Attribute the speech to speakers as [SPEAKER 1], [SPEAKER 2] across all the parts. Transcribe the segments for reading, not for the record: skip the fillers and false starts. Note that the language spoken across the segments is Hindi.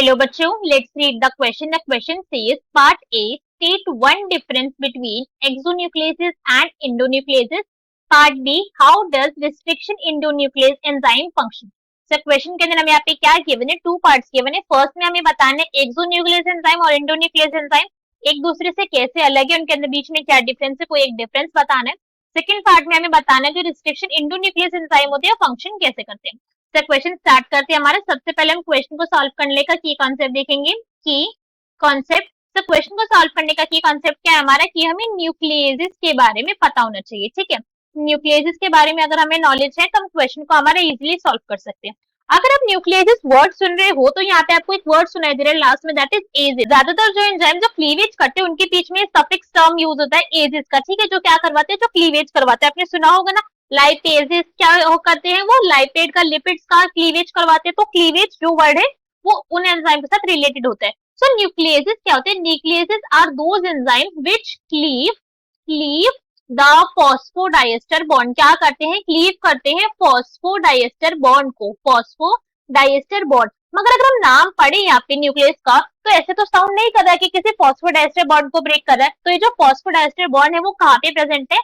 [SPEAKER 1] हेलो बच्चों, let's read the question. The question says part A, state one difference between exonucleases and endonucleases. Part B, how does restriction endonuclease enzyme function. Sir question के अंदर हमें यहाँ पे क्या गिवन है, टू पार्ट्स गिवन है. फर्स्ट में हमें बताना है एक्सोन्यूक्लियस एंजाइम और एंडोन्यूक्लियस एंजाइम एक दूसरे से कैसे अलग है, उनके अंदर बीच में क्या डिफरेंस है, कोई एक डिफरेंस बताना है. सेकंड पार्ट में हमें बताना है जो रिस्ट्रिक्शन एंडोन्यूक्लियस एंजाइम होते हैं फंक्शन कैसे करते हैं. सर क्वेश्चन स्टार्ट करते हैं हमारे. सबसे पहले हम क्वेश्चन को सॉल्व करने का की कॉन्सेप्ट देखेंगे. की कॉन्सेप्ट, सर क्वेश्चन को सॉल्व करने का की कॉन्सेप्ट क्या है हमारा, कि हमें न्यूक्लियेसिस के बारे में पता होना चाहिए. ठीक है, न्यूक्लियेसिस के बारे में अगर हमें नॉलेज है तो हम क्वेश्चन को हमारा इजीली सॉल्व कर सकते हैं. अगर आप न्यूक्लियेसिस वर्ड सुन रहे हो तो यहाँ पे आपको एक वर्ड सुनाई दे रहा है लास्ट में, दैट इज एजेस. ज्यादातर जो एंजाइम जो क्लीवेज करते हैं उनके बीच में सफिक्स टर्म यूज होता है एजेस का. ठीक है, जो क्या करवाते हैं, जो क्लीवेज करवाते हैं. आपने सुना होगा ना, लाइपेजेस क्या करते हैं, वो लाइपेड का लिपिड्स का क्लीवेज करवाते हैं. तो क्लीवेज जो वर्ड है वो उन एंजाइम के साथ रिलेटेड होता है. सो न्यूक्लियेसिस क्या होते हैं, nucleases are those enzyme which cleave the phosphodiester bond. क्या करते हैं, क्लीव करते हैं फॉस्फोडाइएस्टर बॉन्ड को, फॉस्फोडाइएस्टर बॉन्ड. मगर अगर हम नाम पढ़े यहाँ पे न्यूक्लियस का तो ऐसे तो साउंड नहीं कर रहा है कि किसी फॉस्फोडाइएस्टर बॉन्ड को ब्रेक कर रहा है. तो ये जो फॉस्फोडाइएस्टर बॉन्ड है वो कहाँ पे प्रेजेंट है,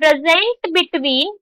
[SPEAKER 1] प्रेजेंट बिटवीन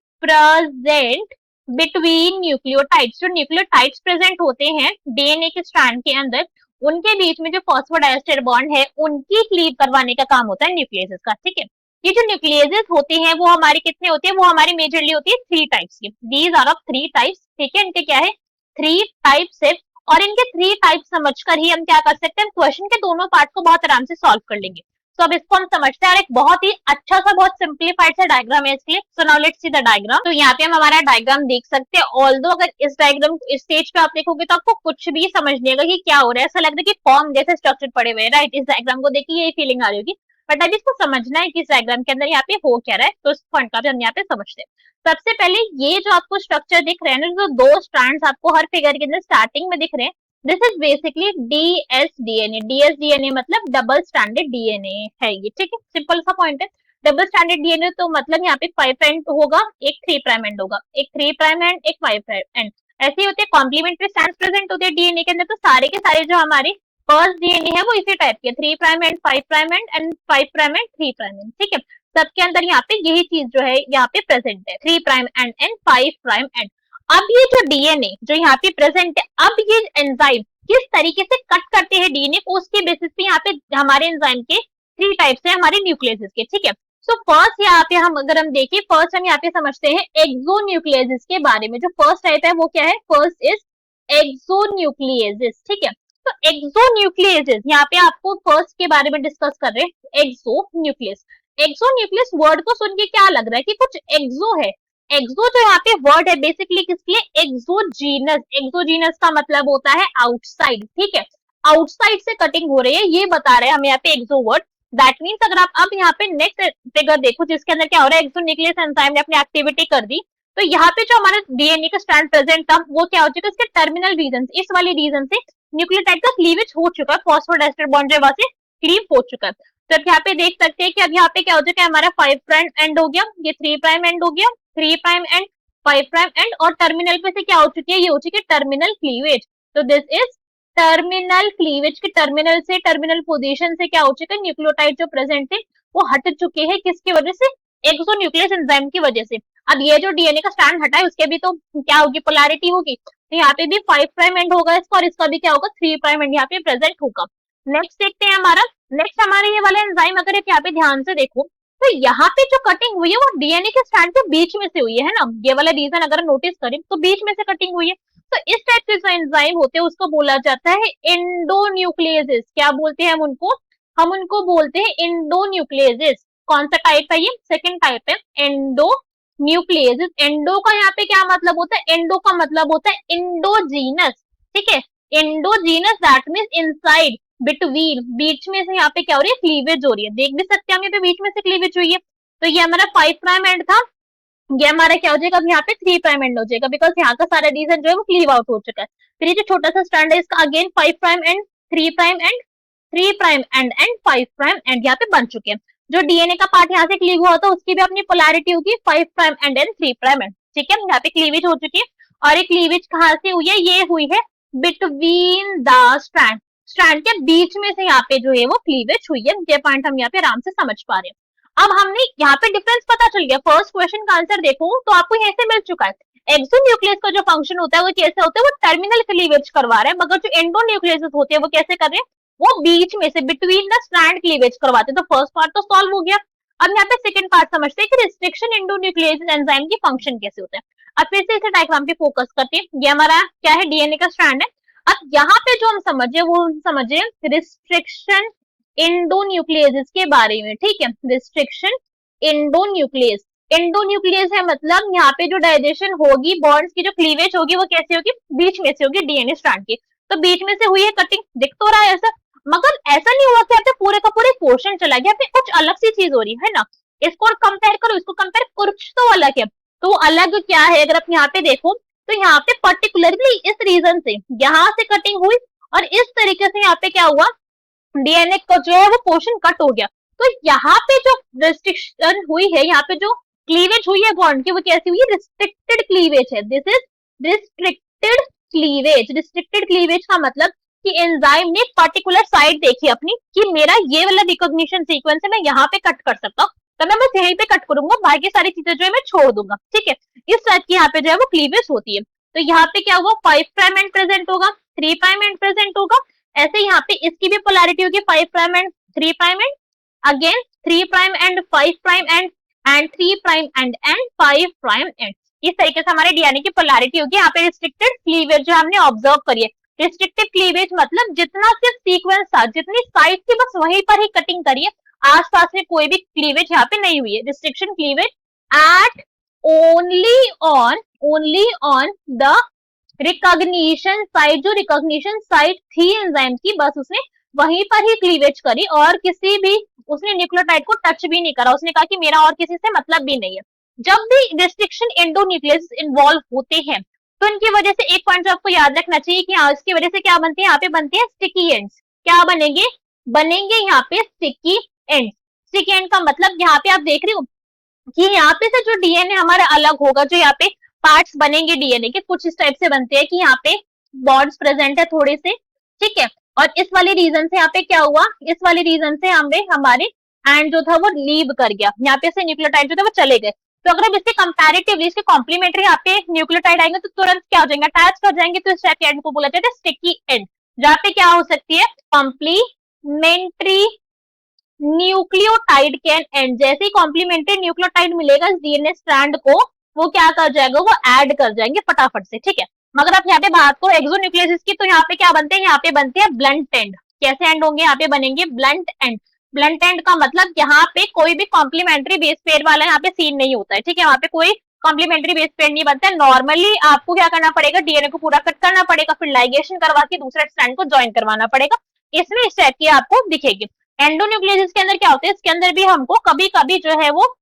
[SPEAKER 1] न्यूक्लियोटाइड्स. जो न्यूक्लियोटाइड्स प्रेजेंट होते हैं डीएनए के स्ट्रैंड के अंदर, उनके बीच में जो फॉस्फोडाइएस्टर बॉन्ड है उनकी क्लीव करवाने का काम होता है न्यूक्लियेसिस का. ठीक है, ये जो न्यूक्लियेसिस होते हैं वो हमारी कितने होते हैं, वो हमारी मेजरली होती है 3 टाइप्स की. These are of 3 types. ठीक है, इनके क्या है 3 टाइप्स है. और इनके 3 टाइप्स समझकर ही हम क्या कर सकते हैं, क्वेश्चन के दोनों पार्ट को बहुत आराम से सॉल्व कर लेंगे. तो अब इसको हम समझते हैं और एक बहुत ही अच्छा सा, बहुत सिंप्लीफाइड सा डायग्राम है इसके. So now let's see the diagram. तो यहाँ पे हम हमारा डायग्राम देख सकते हैं. ऑल्दो अगर इस डायग्राम इस स्टेज पे आप देखोगे तो आपको कुछ भी समझ नहीं आएगा कि क्या हो रहा है. ऐसा लग रहा है कि फॉर्म जैसे स्ट्रक्चर पड़े हुए हैं. राइट, इस डायग्राम को देखिए यही फीलिंग आ रही होगी. बट अभी इसको समझना है कि इस डायग्राम के अंदर यहाँ पे हो क्या रहा है, तो इस पॉइंट का भी हम यहाँ पे समझते हैं. सबसे पहले ये जो आपको स्ट्रक्चर दिख रहे हैं ना, जो 2 स्ट्रैंड्स आपको हर फिगर के अंदर स्टार्टिंग में दिख रहे हैं, this is basically dsDNA. DsDNA मतलब डबल स्टैंडर्ड डीएनए है ये. ठीक है, सिंपल सा पॉइंट है. डबल स्टैंडर्ड डीएनए तो मतलब यहाँ पे 5 प्राइम होगा, एक 3 प्राइम एंड होगा, एक 3 प्राइम एंड एक 5 प्राइम एंड. ऐसे ही होते हैं कॉम्प्लीमेंट्री स्ट्रैंड्स प्रेजेंट होते हैं डीएनए के अंदर. तो सारे के सारे जो हमारे फर्स्ट डीएनए है वो इसी टाइप के, 3 prime and 5 prime and 5 prime and 3 prime and. ठीक है, सबके अंदर यहाँ पे यही चीज जो है यहाँ पे प्रेजेंट है, 3 प्राइम एंड 5 प्राइम एंड. अब ये जो डीएनए जो यहाँ पे प्रेजेंट है, अब ये एंजाइम किस तरीके से कट करते हैं डीएनए को, उसके बेसिस पे यहाँ पे हमारे एंजाइम के 3 टाइप्स है हमारे न्यूक्लियेसिस के. ठीक है, सो फर्स्ट यहाँ पे हम अगर हम देखें, फर्स्ट हम यहाँ पे समझते हैं एक्सोन्यूक्लियेसिस के बारे में. जो फर्स्ट टाइप है वो क्या है, फर्स्ट इज एक्सोन्यूक्लियेसिस. ठीक है, तो एक्सोन्यूक्लियेसिस यहाँ पे आपको फर्स्ट के बारे में डिस्कस कर रहे हैं. एक्सोन्यूक्लियस, एक्सोन्यूक्लियस वर्ड को सुन के क्या लग रहा है कि कुछ एक्सो है. एक्सो जो यहाँ पे वर्ड है बेसिकली किसके लिए, एक्सोजीनस. एक्सोजीनस का मतलब होता है आउटसाइड. ठीक है, आउटसाइड से कटिंग हो रही है ये बता रहे हैं हमें यहाँ पे एक्सो वर्ड. दैट मीन्स अगर आप अब यहाँ पे नेक्स्ट फिगर देखो जिसके अंदर क्या हो रहा है, एक्सोन्यूक्लियस एंजाइम ने अपनी एक्टिविटी कर दी. तो यहाँ पे जो हमारा डीएनए का स्ट्रैंड प्रेजेंट था वो क्या हो चुका है, इसके टर्मिनल रीजन, इस वाले रीजन से न्यूक्लियोटाइड का क्लीवेज हो चुका है, फॉस्फोडाइएस्टर बॉन्ड जो वहां से क्लीव हो चुका है. तो अब यहाँ पे देख सकते हैं कि अब यहाँ पे क्या हो चुका है, हमारा 5 प्राइम एंड हो गया, ये 3 प्राइम एंड हो गया, 3 प्राइम एंड 5 प्राइम एंड, और टर्मिनल पे से क्या हो चुकी है, ये हो चुकी है टर्मिनल क्लीवेज. तो दिस इज टर्मिनल क्लीवेज के टर्मिनल से, टर्मिनल पोजीशन से क्या हो चुका है, न्यूक्लियोटाइड जो प्रेजेंट थे वो हट चुके हैं. किसकी वजह से, एक्सोन्यूक्लियस एंजाइम की वजह से. अब ये जो डीएनए का स्ट्रैंड हटा है उसके भी तो क्या होगी, पोलैरिटी होगी. तो यहाँ पे भी 5 प्राइम एंड होगा इसका, और इसका भी क्या होगा, 3 प्राइम एंड यहाँ पे प्रेजेंट होगा. नेक्स्ट देखते हैं हमारा, नेक्स्ट हमारे ये वाला एंजाइम अगर यहाँ पे ध्यान से देखो तो यहाँ पे जो कटिंग हुई है वो डीएनए के स्ट्रैंड के बीच में से हुई है ना. ये वाला रीजन अगर नोटिस करें तो बीच में से कटिंग हुई है. तो इस टाइप के जो एंजाइम होते हैं उसको बोला जाता है एंडोन्यूक्लियेसिस. क्या बोलते हैं हम उनको बोलते हैं एंडोन्यूक्लियेसिस. कौन सा टाइप है ये, सेकंड टाइप है एंडोन्यूक्लियेसिस. एंडो का यहाँ पे क्या मतलब होता है, एंडो का मतलब होता है इंडोजीनस. ठीक है, endogenous that means inside, between, बीच में से यहाँ पे क्या हो रही है, क्लीवेज हो रही है. देख भी सकते हैं हम यहाँ पे बीच में से क्लीवेज हुई है. तो ये हमारा 5 प्राइम एंड था, ये हमारा क्या हो जाएगा, अब यहाँ पे 3 प्राइम एंड हो जाएगा, बिकॉज यहाँ का सारा रीजन जो है वो क्लीव आउट हो चुका है. फिर ये जो छोटा सा स्ट्रैंड है इसका again 5 prime and 3 prime and 3 prime and 5 prime and यहाँ पे बन चुके हैं. जो डीएनए का पार्ट यहाँ से क्लीव हुआ था उसकी भी अपनी पोलैरिटी होगी 5 प्राइम एंड 3 प्राइम एंड. ठीक है, यहाँ पे क्लीवेज हो चुकी है. और ये क्लीवेज कहाँ से हुई है, ये हुई है बिटवीन द स्ट्रैंड, स्ट्रैंड के बीच में से यहाँ पे जो है वो क्लीवेज हुई है। ये पॉइंट हम यहाँ पे आराम से समझ पा रहे हैं। अब हमने यहाँ पे डिफरेंस पता चल गया। फर्स्ट क्वेश्चन का आंसर देखो तो आपको यहाँ से मिल चुका है। एक्सोन्यूक्लियस का जो फंक्शन होता है वो कैसे होता है, वो टर्मिनल क्लीवेज करवा रहा है, मगर जो एंडोन्यूक्लियस होते हैं वो कैसे कर रहे हैं, वो बीच में से बिटवीन द स्ट्रैंड क्लीवेज करवाते हैं। तो फर्स्ट पार्ट तो सॉल्व हो गया। अब यहाँ पे सेकंड पार्ट समझते हैं कि रिस्ट्रिक्शन एंडोन्यूक्लियस एंजाइम की फंक्शन कैसे होता है। अब फिर से इसे डायग्राम पे फोकस करते हैं। ये हमारा क्या है, डीएनए का स्ट्रैंड है। अब यहाँ पे जो हम समझे वो हम समझे रिस्ट्रिक्शन एंडोन्यूक्लियस के बारे में, ठीक है। रिस्ट्रिक्शन एंडोन्यूक्लियस, एंडोन्यूक्लियस है मतलब यहाँ पे जो डाइजेशन होगी, बॉन्ड्स की जो क्लीवेज होगी वो कैसे होगी, बीच में से होगी डीएनए स्ट्रैंड की। तो बीच में से हुई है कटिंग, दिख तो रहा है ऐसा, मगर ऐसा नहीं हुआ कि यहाँ पे पूरे का पूरे पोर्शन चला गया, फिर कुछ अलग सी चीज हो रही है ना। इसको कंपेयर करो, इसको कंपेयर, कुछ तो अलग है। तो अलग क्या है, अगर आप यहाँ पे देखो तो यहाँ पे पर्टिकुलरली इस रीजन से यहाँ से कटिंग हुई और इस तरीके से यहाँ पे क्या हुआ, डीएनए का जो है वो पोर्शन कट हो गया। तो यहाँ पे जो रिस्ट्रिक्शन हुई है, यहाँ पे जो क्लीवेज हुई है बॉन्ड की, वो कैसी हुई है, रिस्ट्रिक्टेड क्लीवेज है। This is restricted cleavage. Restricted cleavage का मतलब कि एंजाइम ने पर्टिकुलर साइड देखी अपनी कि मेरा ये वाला रिकॉग्निशन सीक्वेंस है, मैं यहाँ पे कट कर सकता हूँ, तो मैं बस यहीं पे कट करूंगा, बाकी सारी चीजें जो है मैं छोड़ दूंगा, ठीक है। इस टाइप की यहाँ पे जो है वो क्लीवेज होती है। तो यहाँ पे क्या हुआ, 5 प्राइम एंड प्रेजेंट होगा, 3 प्राइम एंड प्रेजेंट होगा। ऐसे यहाँ पे इसकी भी पोलैरिटी होगी, 5 prime and 3 prime and again 3 prime and 5 prime and 3 prime and 5 prime and. इस तरीके से हमारे डीएनए की पोलैरिटी होगी। यहाँ पे रिस्ट्रिक्टेड क्लीवेज जो हमने ऑब्जर्व करी है, रिस्ट्रिक्टेड क्लीवेज मतलब जितना सिर्फ सीक्वेंस था, जितनी साइड थी बस वहीं पर ही कटिंग करिए, आसपास में कोई भी क्लीवेज यहाँ पे नहीं हुई है। Restriction cleavage at only on the recognition site, जो रिकॉग्निशन साइट थी एंजाइम की, बस उसने वहीं पर ही क्लीवेज करी और किसी भी उसने न्यूक्लियोटाइड को टच भी नहीं करा। उसने कहा कि मेरा और किसी से मतलब भी नहीं है। जब भी रिस्ट्रिक्शन एंडोन्यूक्लियस इन्वॉल्व होते हैं तो इनकी वजह से एक पॉइंट आपको याद रखना चाहिए कि हाँ, इसकी वजह से क्या बनते हैं, यहाँ पे बनते हैं स्टिकी एंड्स। क्या बनेंगे, बनेंगे यहाँ पे स्टिकी एंड। स्टिकी एंड का मतलब यहाँ पे आप देख रहे हो कि यहाँ पे से जो डीएनए हमारा अलग होगा, जो यहाँ पे पार्ट्स बनेंगे डीएनए के कुछ इस टाइप से बनते हैं कि यहाँ पे बॉन्ड्स प्रेजेंट है थोड़े से, ठीक है। और इस वाले रीजन से यहाँ पे क्या हुआ, इस वाले रीजन से हमारे एंड जो था वो लीव कर गया, यहाँ पे से न्यूक्लियोटाइड जो था वो चले गए। तो अगर हम इसके कंपैरेटिवली इसके कॉम्प्लीमेंट्री यहाँ पे न्यूक्लियोटाइड आएंगे तो तुरंत क्या हो जाएंगे, अटैच कर जाएंगे। तो इस टाइप के एंड को बोला जाता है स्टिकी एंड, जहाँ पे क्या हो सकती है, कॉम्प्लीमेंट्री न्यूक्लियोटाइड कैन एंड। जैसे ही कॉम्प्लीमेंट्री न्यूक्लियोटाइड मिलेगा इस डीएनए स्ट्रैंड को, वो क्या कर जाएगा, वो ऐड कर जाएंगे फटाफट से, ठीक है। मगर आप यहाँ पे बात करो एक्सोन्यूक्लियस की, तो यहाँ पे क्या बनते हैं, यहाँ पे बनते हैं ब्लंट एंड। कैसे एंड होंगे, यहाँ पे बनेंगे ब्लंट एंड। ब्लंट एंड का मतलब यहाँ पे कोई भी कॉम्प्लीमेंट्री बेस पेयर वाला यहाँ पे सीन नहीं होता है, ठीक है। यहाँ पे कोई कॉम्प्लीमेंट्री बेस पेयर नहीं बनता है। नॉर्मली आपको क्या करना पड़ेगा, डीएनए को पूरा कट करना पड़ेगा, फिर लाइगेशन करवा के दूसरे स्ट्रैंड को ज्वाइन करवाना पड़ेगा। इसमें इस टाइप की आपको दिखेगी। एंडोन्यूक्लियस के अंदर क्या होता है, इसके अंदर भी हमको कभी कभी जो है वो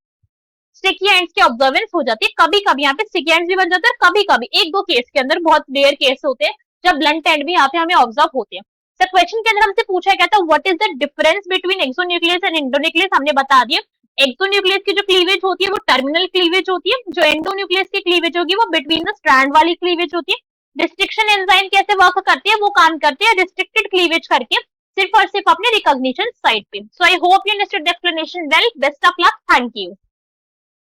[SPEAKER 1] स्टिकी एंड्स की ऑब्जर्वेंस हो जाती है। कभी कभी यहाँ पे स्टिकी एंड्स भी बन जाते हैं, कभी कभी एक दो केस के अंदर, बहुत रेयर केस होते हैं जब ब्लंट एंड भी यहाँ पे हमें ऑब्जर्व होते हैं। सर क्वेश्चन के अंदर हमसे पूछा गया था what is the difference between exonuclease and endonuclease, हमने बता दिया। एक्सोन्यूक्लियस की जो क्लीवेज होती है वो टर्मिनल क्लीवेज होती है, जो एंडोन्यूक्लियस की क्लीवेज होगी वो बिटवीन द स्ट्रैंड वाली क्लीवेज होती है। रिस्ट्रिक्शन एंजाइम कैसे वर्क करती है, वो काम करती है रिस्ट्रिक्टेड क्लीवेज करके, सिर्फ और सिर्फ अपने रिकॉग्निशन साइट पे। So I hope you understood the explanation well. Best of luck, thank you.